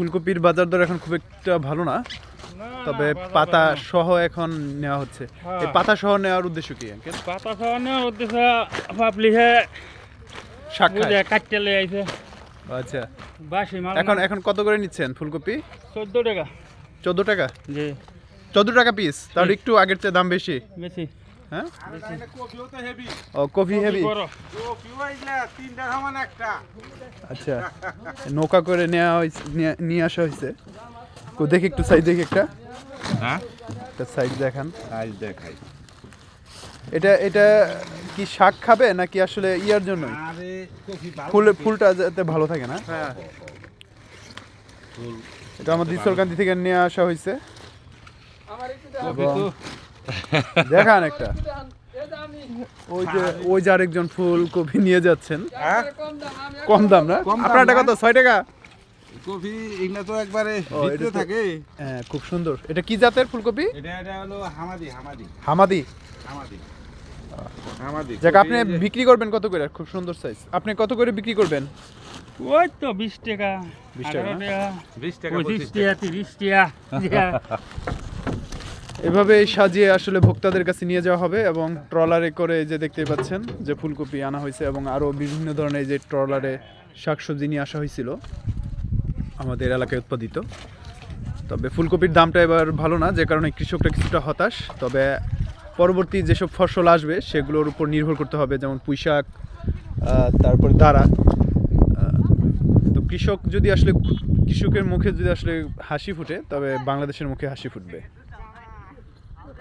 ফুলকপির বাজার দর এখন খুব একটা ভালো না, তবে পাতা সহ এখন নেওয়া হচ্ছে। এই পাতা সহ নেওয়ার উদ্দেশ্য কি আঙ্কেল? পাতা খাওয়া নেওয়ার উদ্দেশ্য পাবলিশে শাক খায়? কাটতে লে আইছে আচ্ছা, বাসি মাল। এখন কত করে নিচ্ছেন ফুলকপি? 14 টাকা। 14 টাকা? জি 14 টাকা পিস, তাহলে একটু আগের চেয়ে দাম বেশি। বেশি। হ্যাঁ, কপিও তো হেভি। ও কফি হেভি। বড়। কপিও আইলা তিনটা সমান একটা। আচ্ছা, নৌকা করে নিয়ে আসা হয়েছে। দেখি একটু সাইজ, দেখি একটা হ্যাঁ একটা সাইজ দেখান। আজ দেখাই। এটা কি শাক খাবে নাকি আসলে ইয়ার জন্য? আরে কপি ফুলটা যাতে ভালো থাকে না। হ্যাঁ এটা আমাদের ঈশ্বরকান্তি থেকে নিয়ে আসা হয়েছে। কপি তো দেখান একটা। ওই যে আরেকজন ফুলকপি নিয়ে যাচ্ছেন। হ্যাঁ কম দাম না? কম দাম আপনার না? কত? 6 টাকা? কপি এগুলা তো একবারে ও, ভিতরে এটা তো- থাকে। হ্যাঁ, খুব সুন্দর। এটা কি জাতের ফুলকপি? এটা হলো হামাদি হামাদি হামাদি। হামাদি হামাদি। যাক, আপনি বিক্রি করবেন কত করে? খুব সুন্দর সাইজ। আপনি কত করে বিক্রি করবেন? ওই তো 20 টাকা, 20 টাকা 18 না? টাকা, 20 টাকা 25 টাকা, 30 টাকা। এভাবে সাজিয়ে আসলে ভোক্তাদের কাছে নিয়ে যাওয়া হবে এবং ট্রলারে করে যে দেখতে পাচ্ছেন যে ফুলকপি আনা হয়েছে এবং আরও বিভিন্ন ধরনের যে ট্রলারে শাকসবজি নিয়ে আসা হয়েছিল আমাদের এলাকায় উৎপাদিত। তবে ফুলকপির দামটা এবার ভালো না, যে কারণে কৃষকরা কিছুটা হতাশ। তবে পরবর্তী যেসব ফসল আসবে সেগুলোর উপর নির্ভর করতে হবে, যেমন পুঁইশাক, তারপরে দাঁড়া। তো কৃষকের মুখে যদি আসলে হাসি ফুটে, তবে বাংলাদেশের মুখে হাসি ফুটবে।